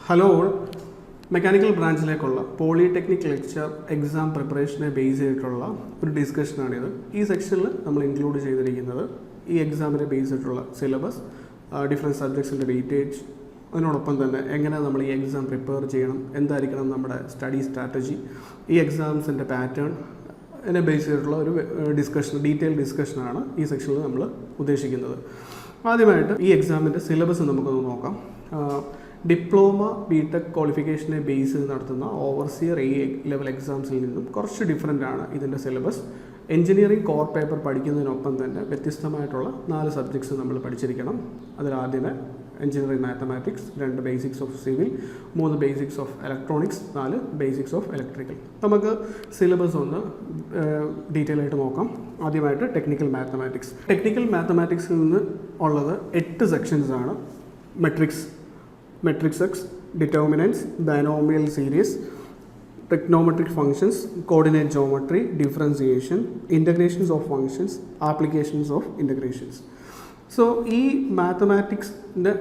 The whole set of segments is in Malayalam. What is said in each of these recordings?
ഹലോ ഓൾ, മെക്കാനിക്കൽ ബ്രാഞ്ചിലേക്കുള്ള പോളിടെക്നിക് ലെക്ചർ എക്സാം പ്രിപ്പറേഷനെ ബേസ് ചെയ്തിട്ടുള്ള ഒരു ഡിസ്കഷനാണിത്. ഈ സെക്ഷനിൽ നമ്മൾ ഇൻക്ലൂഡ് ചെയ്തിരിക്കുന്നത് ഈ എക്സാമിനെ ബേസ് ചെയ്തിട്ടുള്ള സിലബസ്, ഡിഫറെൻറ്റ് സബ്ജക്ട്സിൻ്റെ വെയിറ്റേജ്, അതിനോടൊപ്പം തന്നെ എങ്ങനെ നമ്മൾ ഈ എക്സാം പ്രിപ്പയർ ചെയ്യണം, എന്തായിരിക്കണം നമ്മുടെ സ്റ്റഡി സ്ട്രാറ്റജി, ഈ എക്സാംസിൻ്റെ പാറ്റേൺ ഇതിനെ ബേസ് ചെയ്തിട്ടുള്ള ഒരു ഡീറ്റെയിൽ ഡിസ്കഷനാണ് ഈ സെക്ഷനിൽ നമ്മൾ ഉദ്ദേശിക്കുന്നത്. ആദ്യമായിട്ട് ഈ എക്സാമിൻ്റെ സിലബസ് നമുക്കൊന്ന് നോക്കാം. ഡിപ്ലോമ ബിടെക് ക്വാളിഫിക്കേഷനെ ബേസ് ചെയ്ത് നടത്തുന്ന ഓവർസിയർ ലെവൽ എക്സാംസിൽ നിന്നും കുറച്ച് ഡിഫറെൻ്റ് ആണ് ഇതിൻ്റെ സിലബസ്. എഞ്ചിനീയറിംഗ് കോർ പേപ്പർ പഠിക്കുന്നതിനൊപ്പം തന്നെ വ്യത്യസ്തമായിട്ടുള്ള 4 സബ്ജക്ട്സ് നമ്മൾ പഠിച്ചിരിക്കണം. അതിലാദ്യമേ engineering mathematics, 2 basics of civil, 3 basics of electronics, 4 basics of electrical. നമുക്ക് സിലബസ് ഒന്ന് ഡീറ്റെയിൽ ആയിട്ട് നോക്കാം. ആദ്യമായിട്ട് ടെക്നിക്കൽ മാത്തമാറ്റിക്സ്. ടെക്നിക്കൽ മാത്തമാറ്റിക്സിൽ നിന്ന് ഉള്ളത് 8 സെക്ഷൻസ് ആണ്. Matrices, determinants, binomial series, trigonometric functions, coordinate geometry, differentiation, integrations of functions, applications of integrations. So ഈ മാത്തമാറ്റിക്സിൻ്റെ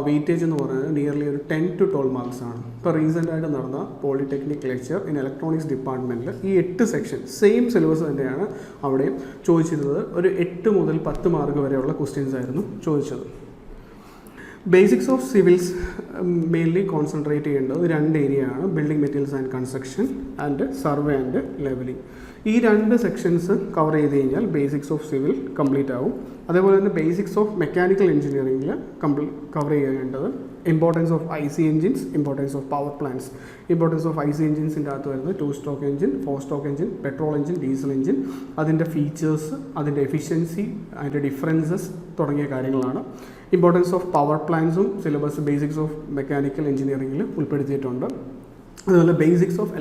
വെയിറ്റേജ് എന്ന് പറയുന്നത് നിയർലി ഒരു 10 to 12 മാർക്സ് ആണ്. ഇപ്പോൾ റീസെൻ്റായിട്ട് നടന്ന പോളിടെക്നിക് ലെക്ചർ ഇൻ ഇലക്ട്രോണിക്സ് ഡിപ്പാർട്ട്മെൻറ്റിൽ ഈ 8 സെക്ഷൻ സെയിം സിലബസ് തന്നെയാണ് അവിടെയും ചോദിച്ചിരുന്നത്. ഒരു 8 മുതൽ 10 മാർക്ക് വരെയുള്ള ക്വസ്റ്റ്യൻസ് ആയിരുന്നു ചോദിച്ചത്. Basics of civils mainly concentrate ചെയ്യേണ്ടത് 2 ഏരിയയാണ്: building materials and construction and survey and levelling. ഈ 2 സെക്ഷൻസ് കവർ ചെയ്ത് കഴിഞ്ഞാൽ ബേസിക്സ് ഓഫ് സിവിൽ കംപ്ലീറ്റ് ആവും. അതേപോലെ തന്നെ ബേസിക്സ് ഓഫ് മെക്കാനിക്കൽ എഞ്ചിനീയറിംഗിൽ കവർ ചെയ്യേണ്ടത് importance of IC engines, importance of power plants. Importance of IC എഞ്ചിൻസിൻ്റെ അകത്ത് വരുന്നത് 2 stroke engine, 4 stroke engine, petrol engine, diesel engine, അതിൻ്റെ ഫീച്ചേഴ്സ്, അതിൻ്റെ എഫിഷ്യൻസി, അതിൻ്റെ ഡിഫറൻസസ് തുടങ്ങിയ കാര്യങ്ങളാണ്. ഇമ്പോർട്ടൻസ് ഓഫ് പവർ പ്ലാന്റ്സും സിലബസ് ബേസിക്സ് ഓഫ് മെക്കാനിക്കൽ എഞ്ചിനീയറിംഗിൽ ഉൾപ്പെടുത്തിയിട്ടുണ്ട്. അതുപോലെ ബേസിക്സ് ഓഫ്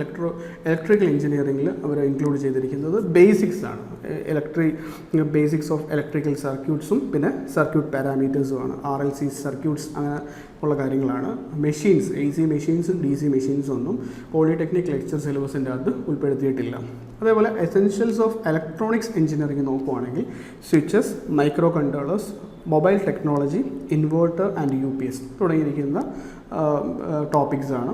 ഇലക്ട്രിക്കൽ എഞ്ചിനീയറിംഗിൽ അവർ ഇൻക്ലൂഡ് ചെയ്തിരിക്കുന്നത് ബേസിക്സ് ആണ്. ബേസിക്സ് ഓഫ് ഇലക്ട്രിക്കൽ സർക്യൂട്ട്സും പിന്നെ സർക്യൂട്ട് പാരാമീറ്റേഴ്സുമാണ്. RLC സർക്യൂട്ട്സ് അങ്ങനെ ഉള്ള കാര്യങ്ങളാണ്. മെഷീൻസ്, AC മെഷീൻസും DC മെഷീൻസും ഒന്നും പോളിടെക്നിക് ലെക്ചർ സിലബസിൻ്റെ അകത്ത് ഉൾപ്പെടുത്തിയിട്ടില്ല. അതേപോലെ എസെൻഷ്യൽസ് ഓഫ് ഇലക്ട്രോണിക്സ് എഞ്ചിനീയറിംഗ് നോക്കുവാണെങ്കിൽ switches, micro controllers, mobile technology, inverter and UPS തുടങ്ങിയിരിക്കുന്ന ടോപ്പിക്സാണ്.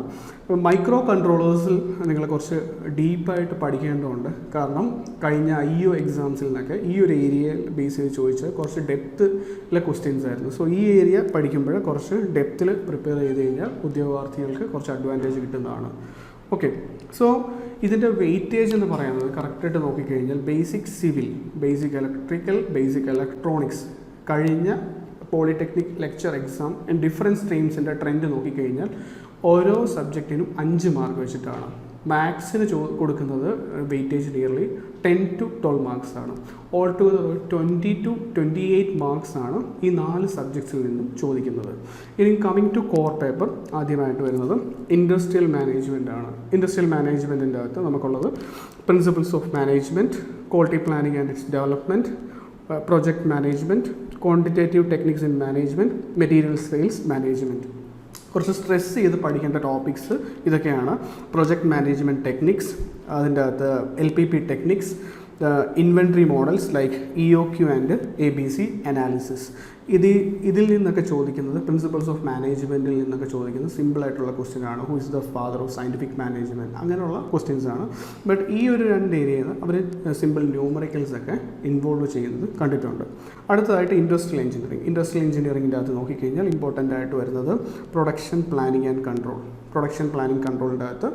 മൈക്രോ കൺട്രോളേഴ്സിൽ നിങ്ങൾ കുറച്ച് ഡീപ്പായിട്ട് പഠിക്കേണ്ടതുണ്ട്. കാരണം കഴിഞ്ഞ IO എക്സാംസിൽ നിന്നൊക്കെ ഈ ഒരു ഏരിയയിൽ ബേസ് ചെയ്ത് ചോദിച്ച് കുറച്ച് ഡെപ്തിലെ ക്വസ്റ്റ്യൻസ് ആയിരുന്നു. സോ ഈ ഏരിയ പഠിക്കുമ്പോൾ കുറച്ച് ഡെപ്തിൽ പ്രിപ്പയർ ചെയ്ത് കഴിഞ്ഞാൽ ഉദ്യോഗാർത്ഥികൾക്ക് കുറച്ച് അഡ്വാൻറ്റേജ് കിട്ടുന്നതാണ്. ഓക്കെ, സോ ഇതിൻ്റെ വെയിറ്റേജ് എന്ന് പറയുന്നത് കറക്റ്റായിട്ട് നോക്കിക്കഴിഞ്ഞാൽ basic civil, basic electrical, basic electronics കഴിഞ്ഞ പോളിടെക്നിക് ലെക്ചർ എക്സാം ഡിഫറെൻറ്റ് സ്ട്രീംസിൻ്റെ ട്രെൻഡ് നോക്കിക്കഴിഞ്ഞാൽ ഓരോ സബ്ജക്റ്റിനും 5 മാർക്ക് വെച്ചിട്ടാണ്. മാത്സിന് കൊടുക്കുന്നത് വെയിറ്റേജ് നിയർലി 10 to 12 മാർക്സ് ആണ്. ഓൾ ടുഗദർ 20 to 28 മാർക്സ് ആണ് ഈ 4 സബ്ജക്ട്സിൽ നിന്നും ചോദിക്കുന്നത്. ഇനി കമ്മിങ് ടു കോർ പേപ്പർ, ആദ്യമായിട്ട് വരുന്നത് ഇൻഡസ്ട്രിയൽ മാനേജ്മെൻ്റ് ആണ്. ഇൻഡസ്ട്രിയൽ മാനേജ്മെൻറ്റിൻ്റെ അകത്ത് നമുക്കുള്ളത് principles of management, quality planning and it's development, project management, quantitative techniques in management, material sales management. കുറച്ച് സ്ട്രെസ് ചെയ്ത് പഠിക്കേണ്ട ടോപ്പിക്സ് ഇതൊക്കെയാണ്. പ്രൊജക്ട് മാനേജ്മെൻറ്റ് ടെക്നിക്സ്, അതിൻ്റെ അകത്ത് LPP techniques, inventory models like EOQ and ABC analysis. ഇതിൽ നിന്നൊക്കെ ചോദിക്കുന്നത് പ്രിൻസിപ്പിൾസ് ഓഫ് മാനേജ്മെൻറ്റിൽ നിന്നൊക്കെ ചോദിക്കുന്നത് സിമ്പിളായിട്ടുള്ള ക്വസ്റ്റ്യൻ ആണ്. Who is the father of scientific management, അങ്ങനെയുള്ള ക്വസ്റ്റ്യൻസ് ആണ്. ബട്ട് ഈ ഒരു 2 ഏരിയയിൽ അവർ സിമ്പിൾ ന്യൂമറിക്കൽസ് ഒക്കെ ഇൻവോൾവ് ചെയ്യുന്നത് കണ്ടിട്ടുണ്ട്. അടുത്തതായിട്ട് ഇൻഡസ്ട്രിയൽ എഞ്ചിനീയറിംഗ്. ഇൻഡസ്ട്രിയൽ എഞ്ചിനീയറിംഗിൻ്റെ അകത്ത് നോക്കിക്കഴിഞ്ഞാൽ ഇമ്പോർട്ടൻ്റ് ആയിട്ട് വരുന്നത് production planning and control. Production planning കൺട്രോളിൻ്റെ അകത്ത്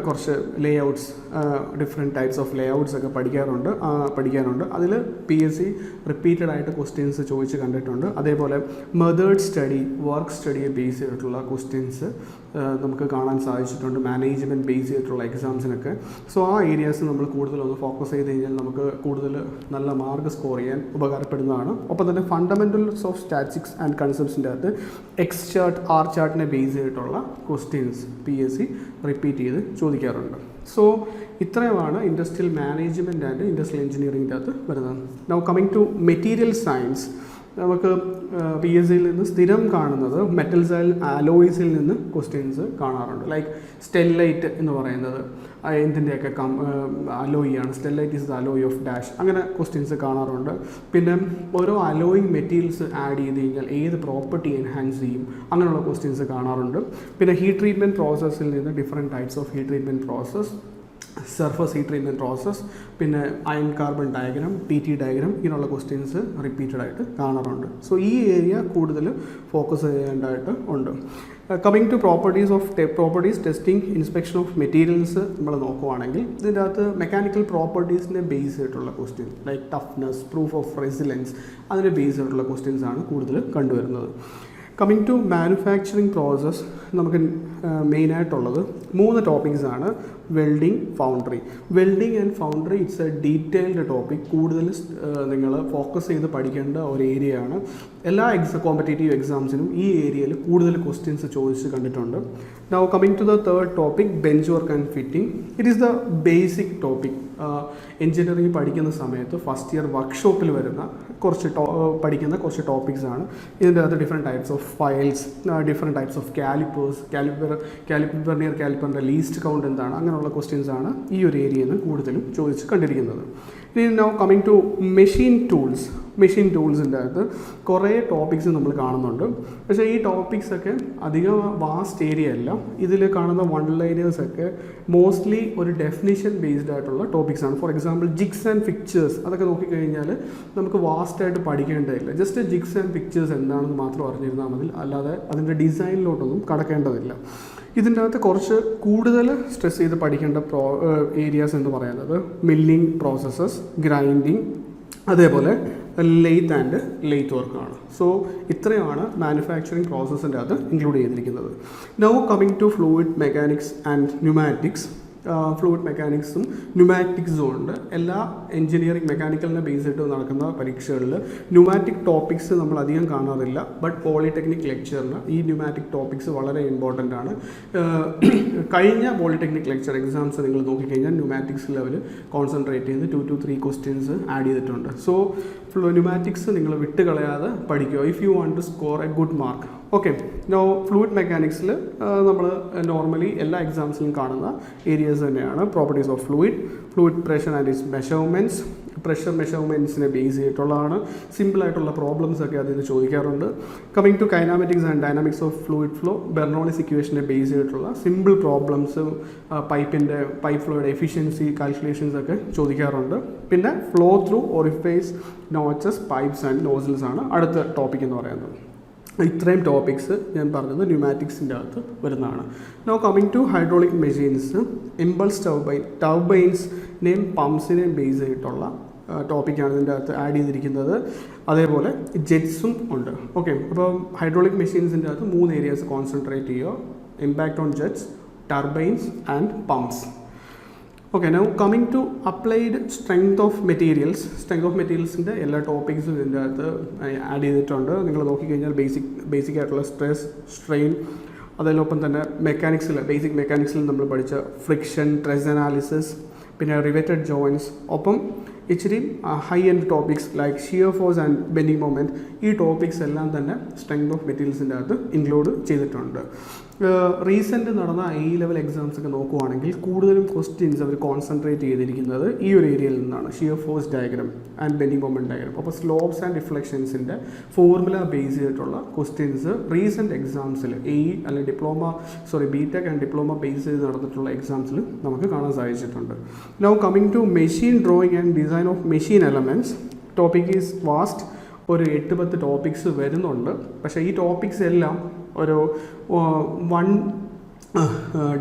കുറച്ച് layouts, different types of layouts ഒക്കെ പഠിക്കാനുണ്ട്. അതിൽ PSC റിപ്പീറ്റഡ് ആയിട്ട് ക്വസ്റ്റ്യൻസ് ചോദിച്ച് കണ്ടിട്ടുണ്ട്. അതേപോലെ മെത്തേഡ് സ്റ്റഡി, വർക്ക് സ്റ്റഡിയെ ബേസ് ചെയ്തിട്ടുള്ള ക്വസ്റ്റ്യൻസ് നമുക്ക് കാണാൻ സാധിച്ചിട്ടുണ്ട് മാനേജ്മെൻറ്റ് ബേസ് ചെയ്തിട്ടുള്ള എക്സാംസിനൊക്കെ. സോ ആ ഏരിയാസ് നമ്മൾ കൂടുതലൊന്ന് ഫോക്കസ് ചെയ്ത് കഴിഞ്ഞാൽ നമുക്ക് കൂടുതൽ നല്ല മാർക്ക് സ്കോർ ചെയ്യാൻ ഉപകാരപ്പെടുന്നതാണ്. ഒപ്പം തന്നെ ഫണ്ടമെൻ്റൽസ് ഓഫ് സ്റ്റാറ്റിസ്റ്റിക്സ് ആൻഡ് കൺസെപ്റ്റ്സിൻ്റെ അകത്ത് X ചാർട്ട്, R ചാർട്ടിനെ ബേസ് ചെയ്തിട്ടുള്ള ക്വസ്റ്റ്യൻസ് PSC റിപ്പീറ്റ് ചെയ്ത് ചോദിക്കാറുണ്ട്. സോ ഇത്രയുമാണ് ഇൻഡസ്ട്രിയൽ മാനേജ്മെൻറ്റ് ആൻഡ് ഇൻഡസ്ട്രിയൽ എഞ്ചിനീയറിംഗിൻ്റെ അകത്ത് വരുന്നത്. Now coming to material science. നമുക്ക് PSCയിൽ നിന്ന് സ്ഥിരം കാണുന്നത് മെറ്റൽസ് ആൻഡ് അലോയ്സിൽ നിന്ന് ക്വസ്റ്റ്യൻസ് കാണാറുണ്ട്. ലൈക്ക് സ്റ്റെല്ലൈറ്റ് എന്ന് പറയുന്നത് എന്തിൻ്റെയൊക്കെ അലോയി ആണ്, stellite is the alloy of dash, അങ്ങനെ ക്വസ്റ്റ്യൻസ് കാണാറുണ്ട്. പിന്നെ ഓരോ അലോയിങ് മെറ്റീരിയൽസ് ആഡ് ചെയ്ത് കഴിഞ്ഞാൽ ഏത് പ്രോപ്പർട്ടി എൻഹാൻസ് ചെയ്യും, അങ്ങനെയുള്ള ക്വസ്റ്റ്യൻസ് കാണാറുണ്ട്. പിന്നെ ഹീറ്റ് ട്രീറ്റ്മെൻറ്റ് പ്രോസസ്സിൽ നിന്ന് different types of heat treatment process, surface heat treatment process, പിന്നെ iron carbon diagram, PT diagram, ഇങ്ങനെയുള്ള ക്വസ്റ്റ്യൻസ് റിപ്പീറ്റഡ് ആയിട്ട് കാണാറുണ്ട്. സോ ഈ ഏരിയ കൂടുതൽ ഫോക്കസ് ചെയ്യേണ്ടതായിട്ട് ഉണ്ട്. Coming to properties testing inspection of materials നമ്മൾ നോക്കുവാണെങ്കിൽ ഇതിൻ്റെ അകത്ത് മെക്കാനിക്കൽ പ്രോപ്പർട്ടീസിനെ ബേസ് ചെയ്തിട്ടുള്ള question like toughness, proof of resilience, അതിനെ ബേസ് ചെയ്തിട്ടുള്ള ക്വസ്റ്റ്യൻസ് ആണ് കൂടുതൽ കണ്ടുവരുന്നത്. കമ്മിങ് ടു മാനുഫാക്ചറിങ് പ്രോസസ്സ് നമുക്ക് മെയിനായിട്ടുള്ളത് 3 ടോപ്പിക്സാണ്. Welding, foundry. Welding and foundry it's a detailed topic. കൂടുതൽ നിങ്ങൾ ഫോക്കസ് ചെയ്ത് പഠിക്കേണ്ട ഒരു ഏരിയയാണ്. എല്ലാ കോമ്പറ്റേറ്റീവ് എക്സാംസിനും ഈ ഏരിയയിൽ കൂടുതൽ ക്വസ്റ്റ്യൻസ് ചോദിച്ച് കണ്ടിട്ടുണ്ട്. Now coming to the third topic, bench work and fitting. It is the basic topic. Engineering പഠിക്കുന്ന സമയത്ത് ഫസ്റ്റ് ഇയർ വർക്ക്ഷോപ്പിൽ വരുന്ന പഠിക്കുന്ന കുറച്ച് ടോപ്പിക്സാണ്. ഇതിൻ്റെ അകത്ത് different types of files, different types of calipers, vernier കാലിപ്പറിൻ്റെ ലീസ്റ്റ് കൗണ്ട് എന്താണ്, അങ്ങനെയുള്ള ക്വസ്റ്റ്യൻസ് ആണ് ഈ ഒരു ഏരിയയിൽ നിന്ന് കൂടുതലും ചോദിച്ച് കണ്ടിരിക്കുന്നത്. ഇനി നൗ കമ്മിങ് ടു മെഷീൻ ടൂൾസിൻ്റെ അകത്ത് കുറേ ടോപ്പിക്സ് നമ്മൾ കാണുന്നുണ്ട്. പക്ഷേ ഈ ടോപ്പിക്സൊക്കെ അധികം വാസ്റ്റ് ഏരിയ അല്ല. ഇതിൽ കാണുന്ന വൺ ലൈനേഴ്സൊക്കെ മോസ്റ്റ്ലി ഒരു ഡെഫിനിഷൻ ബേസ്ഡ് ആയിട്ടുള്ള ടോപ്പിക്സാണ്. For example jigs and fixtures, അതൊക്കെ നോക്കിക്കഴിഞ്ഞാൽ നമുക്ക് വാസ്റ്റായിട്ട് പഠിക്കേണ്ടതില്ല. ജസ്റ്റ് ജിഗ്സ് ആൻഡ് പിക്ചേഴ്സ് എന്താണെന്ന് മാത്രം അറിഞ്ഞിരുന്നാൽ മതി, അല്ലാതെ അതിൻ്റെ ഡിസൈനിലോട്ടൊന്നും കടക്കേണ്ടതില്ല. ഇതിൻ്റെ അകത്ത് കുറച്ച് കൂടുതൽ സ്ട്രെസ് ചെയ്ത് പഠിക്കേണ്ട ഏരിയാസ് എന്ന് പറയുന്നത് മില്ലിംഗ് പ്രോസസ്സസ്, ഗ്രൈൻഡിങ്, അതേപോലെ ലെയ്ത്ത് ആൻഡ് ലെയ്ത്ത് വർക്കാണ്. സോ ഇത്രയാണ് മാനുഫാക്ചറിങ് പ്രോസസ്സിൻ്റെ അകത്ത് ഇൻക്ലൂഡ് ചെയ്തിരിക്കുന്നത്. Now coming to fluid mechanics and pneumatics. Fluid മെക്കാനിക്സും ന്യൂമാറ്റിക്സും ഉണ്ട്. എല്ലാ എഞ്ചിനീയറിംഗ് മെക്കാനിക്കലിനെ ബേസ് ചെയ്തിട്ട് നടക്കുന്ന പരീക്ഷകളിൽ ന്യൂമാറ്റിക് ടോപ്പിക്സ് നമ്മൾ അധികം കാണാറില്ല. ബട്ട് പോളിടെക്നിക് ലെക്ചറിന് ഈ ന്യൂമാറ്റിക് ടോപ്പിക്സ് വളരെ ഇമ്പോർട്ടൻ്റ് ആണ്. കഴിഞ്ഞ പോളിടെക്നിക് ലെക്ചർ എക്സാംസ് നിങ്ങൾ നോക്കിക്കഴിഞ്ഞാൽ ന്യൂമാറ്റിക്സ് ലെവൽ കോൺസെൻട്രേറ്റ് ചെയ്ത് 2 to 3 ക്വസ്റ്റ്യൻസ് ആഡ് ചെയ്തിട്ടുണ്ട്. സോ ന്യൂമാറ്റിക്സ് നിങ്ങൾ വിട്ടുകളയാതെ പഠിക്കുക if you want to score a good mark. Okay, now fluid മെക്കാനിക്സിൽ നമ്മൾ നോർമലി എല്ലാ എക്സാംസിലും കാണുന്ന ഏരിയാസ് തന്നെയാണ്. Properties of fluid pressure and its measurements. Pressure മെഷർമെൻറ്റ്സിനെ ബേസ് ചെയ്തിട്ടുള്ളതാണ്. സിമ്പിളായിട്ടുള്ള പ്രോബ്ലംസ് ഒക്കെ അതിൽ ചോദിക്കാറുണ്ട്. Coming to kinematics and dynamics of fluid flow, Bernoulli's ഇക്വേഷനെ ബേസ് ചെയ്തിട്ടുള്ള സിമ്പിൾ പ്രോബ്ലംസ്, പൈപ്പ് ഫ്ലോയുടെ എഫിഷ്യൻസി കാൽക്കുലേഷൻസ് ഒക്കെ ചോദിക്കാറുണ്ട്. പിന്നെ flow through orifice, notches, pipes and nozzles ആണ് അടുത്ത ടോപ്പിക് എന്ന് പറയുന്നത്. ഇത്രയും ടോപ്പിക്സ് ഞാൻ പറഞ്ഞത് ന്യൂമാറ്റിക്സിൻ്റെ അകത്ത് വരുന്നതാണ്. Now coming to hydraulic machines, impulse ടർബൈൻസിനെയും പമ്പ്സിനെയും ബേസ് ചെയ്തിട്ടുള്ള ടോപ്പിക്കാണ് ഇതിൻ്റെ അകത്ത് ആഡ് ചെയ്തിരിക്കുന്നത്. അതേപോലെ ജെറ്റ്സും ഉണ്ട്. ഓക്കെ, അപ്പോൾ ഹൈഡ്രോളിക് മെഷീൻസിൻ്റെ അകത്ത് 3 ഏരിയാസ് കോൺസെൻട്രേറ്റ് ചെയ്യുക: impact on jets, turbines and pumps. Okay, now coming to applied strength of മെറ്റീരിയൽസിൻ്റെ എല്ലാ ടോപ്പിക്സും ഇതിൻ്റെ അകത്ത് ആഡ് ചെയ്തിട്ടുണ്ട്. നിങ്ങൾ നോക്കിക്കഴിഞ്ഞാൽ ബേസിക് ആയിട്ടുള്ള സ്ട്രെസ്, സ്ട്രെയിൻ, അതിനൊപ്പം തന്നെ ബേസിക് മെക്കാനിക്സിൽ നമ്മൾ പഠിച്ച ഫ്രിക്ഷൻ, സ്ട്രെസ് അനാലിസിസ്, പിന്നെ റിവേറ്റഡ് ജോയിൻറ്റ്സ്, ഒപ്പം ഇച്ചിരി high end topics like shear force and bending moment. ഈ ടോപ്പിക്സ് എല്ലാം തന്നെ സ്ട്രെങ്ത് ഓഫ് മെറ്റീരിയൽസിൻ്റെ അകത്ത് ഇൻക്ലൂഡ് ചെയ്തിട്ടുണ്ട്. റീസെൻറ്റ് നടന്ന A-level എക്സാംസ് ഒക്കെ നോക്കുവാണെങ്കിൽ കൂടുതലും ക്വസ്റ്റ്യൻസ് അവർ കോൺസെൻട്രേറ്റ് ചെയ്തിരിക്കുന്നത് ഈ ഒരു ഏരിയയിൽ നിന്നാണ്: shear force diagram and bending moment diagram. അപ്പോൾ സ്ലോപ്സ് ആൻഡ് ഡിഫ്ലക്ഷൻസിൻ്റെ ഫോർമുല ബേസ് ചെയ്തിട്ടുള്ള ക്വസ്റ്റ്യൻസ് റീസെൻറ്റ് എക്സാംസിൽ അല്ലെങ്കിൽ BTech ആൻഡ് ഡിപ്ലോമ ബേസ് ചെയ്ത് നടന്നിട്ടുള്ള എക്സാംസിൽ നമുക്ക് കാണാൻ സാധിച്ചിട്ടുണ്ട്. Now coming to machine drawing and design of machine elements. Topic is vast. ഒരു 8-10 ടോപ്പിക്സ് വരുന്നുണ്ട്. പക്ഷേ ഈ ടോപ്പിക്സ് എല്ലാം ഒരു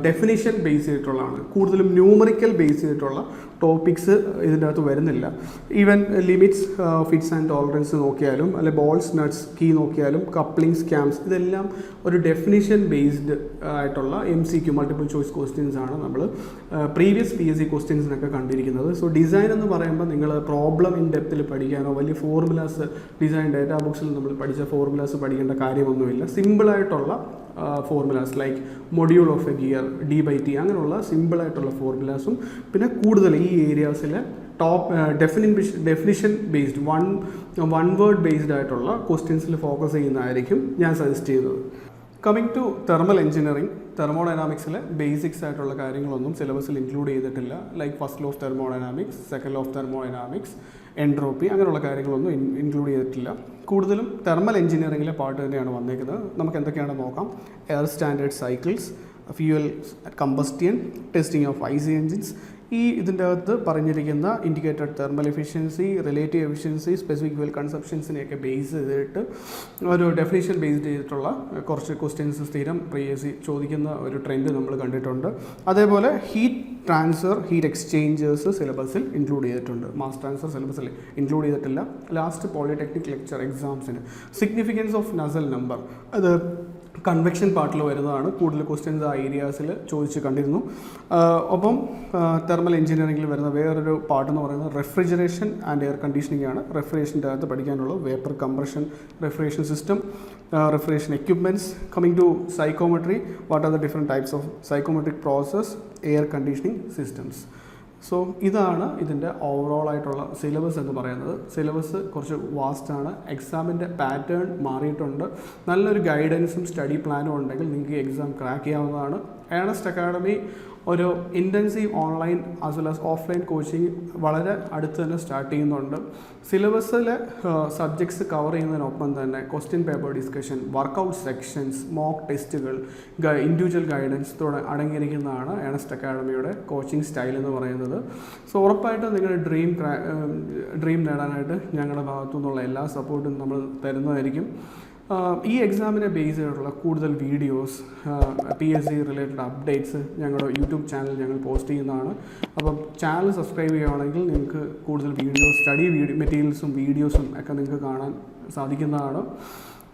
ഡെഫിനിഷൻ ബേസ് ചെയ്തിട്ടുള്ളതാണ്. കൂടുതലും ന്യൂമറിക്കൽ ബേസ് ചെയ്തിട്ടുള്ള ടോപ്പിക്സ് ഇതിൻ്റെ അകത്ത് വരുന്നില്ല. Even limits, fits and tolerance നോക്കിയാലും, അല്ലെ ബോൾസ്, നട്ട്സ്, കീ നോക്കിയാലും, കപ്ലിംഗ്, സ്കാംസ്, ഇതെല്ലാം ഒരു ഡെഫിനിഷൻ ബേസ്ഡ് ആയിട്ടുള്ള MCQ മൾട്ടിപ്പിൾ ചോയ്സ് ക്വസ്റ്റ്യൻസ് ആണ് നമ്മൾ പ്രീവിയസ് PSC ക്വസ്റ്റ്യൻസിനൊക്കെ കണ്ടിരിക്കുന്നത്. സോ ഡിസൈൻ എന്ന് പറയുമ്പോൾ നിങ്ങൾ പ്രോബ്ലം ഇൻ ഡെപ്തിൽ പഠിക്കാനോ വലിയ ഫോർമുലാസ് ഡിസൈൻ ഡേറ്റാ ബുക്സിൽ നമ്മൾ പഠിച്ച ഫോർമുലാസ് പഠിക്കേണ്ട കാര്യമൊന്നുമില്ല. സിമ്പിളായിട്ടുള്ള formulas like module of a gear D/T അങ്ങനെയുള്ള സിമ്പിളായിട്ടുള്ള ഫോർമുലാസും പിന്നെ കൂടുതൽ ഈ ഏരിയാസിൽ top definition based one word based ആയിട്ടുള്ള ക്വസ്റ്റ്യൻസിൽ ഫോക്കസ് ചെയ്യുന്നതായിരിക്കും ഞാൻ സജസ്റ്റ് ചെയ്യുന്നത്. കമ്മിങ് ടു തെർമൽ എഞ്ചിനീയറിംഗ്, തെർമോഡൈനാമിക്സിലെ ബേസിക്സ് ആയിട്ടുള്ള കാര്യങ്ങളൊന്നും സിലബസിൽ ഇൻക്ലൂഡ് ചെയ്തിട്ടില്ല. Like first law of thermodynamics, second law of thermodynamics, entropy അങ്ങനെയുള്ള കാര്യങ്ങളൊന്നും ഇൻക്ലൂഡ് ചെയ്തിട്ടില്ല. കൂടുതലും തെർമൽ എഞ്ചിനീയറിംഗിലെ പാർട്ട് തന്നെയാണ് വന്നേക്കുന്നത്. നമുക്ക് എന്തൊക്കെയാണെന്ന് നോക്കാം. Air standard cycles, fuel combustion, testing of IC engines, ഇതിൻ്റെ അകത്ത് പറഞ്ഞിരിക്കുന്ന indicated thermal efficiency, relative efficiency, specific fuel കൺസപ്ഷൻസിനെയൊക്കെ ബേസ് ചെയ്തിട്ട് ഒരു ഡെഫിനിഷൻ ബേസ്ഡ് ചെയ്തിട്ടുള്ള കുറച്ച് ക്വസ്റ്റ്യൻസ് സ്ഥിരം പ്രീവിയസ് ചോദിക്കുന്ന ഒരു ട്രെൻഡ് നമ്മൾ കണ്ടിട്ടുണ്ട്. അതേപോലെ ഹീറ്റ് ട്രാൻസ്ഫർ, ഹീറ്റ് എക്സ്ചേഞ്ചേഴ്സ് സിലബസിൽ ഇൻക്ലൂഡ് ചെയ്തിട്ടുണ്ട്. മാസ് ട്രാൻസ്ഫർ സിലബസിൽ ഇൻക്ലൂഡ് ചെയ്തിട്ടില്ല. ലാസ്റ്റ് പോളിടെക്നിക് ലെക്ചർ എക്സാംസിന് സിഗ്നിഫിക്കൻസ് ഓഫ് നസൽ നമ്പർ, അത് കൺവെക്ഷൻ പാർട്ടിൽ വരുന്നതാണ്. കൂടുതൽ ക്വസ്റ്റ്യൻസ് ആ ഏരിയാസിൽ ചോദിച്ച് കണ്ടിരുന്നു. ഒപ്പം തെർമൽ എഞ്ചിനീയറിംഗിൽ വരുന്ന വേറൊരു പാർട്ട് എന്ന് പറയുന്നത് റെഫ്രിജറേഷൻ ആൻഡ് എയർ കണ്ടീഷനിങ് ആണ്. റെഫ്രിജറേഷൻ്റെ അകത്ത് പഠിക്കാനുള്ളത് vapour compression, refrigeration system, refrigeration equipments. Coming to psychrometry, what are the different types of psychrometric process, air conditioning systems. So ഇതാണ് ഇതിൻ്റെ ഓവറോൾ ആയിട്ടുള്ള സിലബസ് എന്ന് പറയുന്നത്. സിലബസ് കുറച്ച് വാസ്റ്റാണ്. എക്സാമിൻ്റെ പാറ്റേൺ മാറിയിട്ടുണ്ട്. നല്ലൊരു ഗൈഡൻസും സ്റ്റഡി പ്ലാനും ഉണ്ടെങ്കിൽ നിങ്ങൾക്ക് എക്സാം ക്രാക്ക് ചെയ്യാവുന്നതാണ്. ഏണസ്റ്റ് അക്കാഡമി ഒരു intensive online as well as offline coaching വളരെ അടുത്ത് തന്നെ സ്റ്റാർട്ട് ചെയ്യുന്നുണ്ട്. സിലബസിലെ സബ്ജക്ട്സ് കവർ ചെയ്യുന്നതിനൊപ്പം തന്നെ question paper discussion, workout sections, mock ടെസ്റ്റുകൾ, ഇൻഡിവിജ്വൽ ഗൈഡൻസ് അടങ്ങിയിരിക്കുന്നതാണ് ഏണസ്റ്റ് അക്കാഡമിയുടെ കോച്ചിങ് സ്റ്റൈൽ എന്ന് പറയുന്നത്. സോ ഉറപ്പായിട്ടും നിങ്ങളുടെ ഡ്രീം നേടാനായിട്ട് ഞങ്ങളുടെ ഭാഗത്തു നിന്നുള്ള എല്ലാ സപ്പോർട്ടും നമ്മൾ തരുന്നതായിരിക്കും. ഈ എക്സാമിനെ ബേസ് ചെയ്തിട്ടുള്ള കൂടുതൽ വീഡിയോസ്, PSC റിലേറ്റഡ് അപ്ഡേറ്റ്സ് ഞങ്ങളുടെ യൂട്യൂബ് ചാനൽ ഞങ്ങൾ പോസ്റ്റ് ചെയ്യുന്നതാണ്. അപ്പം ചാനൽ സബ്സ്ക്രൈബ് ചെയ്യുകയാണെങ്കിൽ നിങ്ങൾക്ക് കൂടുതൽ സ്റ്റഡി മെറ്റീരിയൽസും വീഡിയോസും ഒക്കെ നിങ്ങൾക്ക് കാണാൻ സാധിക്കുന്നതാണ്.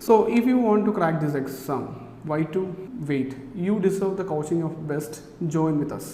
So if you want to crack this exam, why to wait? You deserve the coaching of best. Join with us.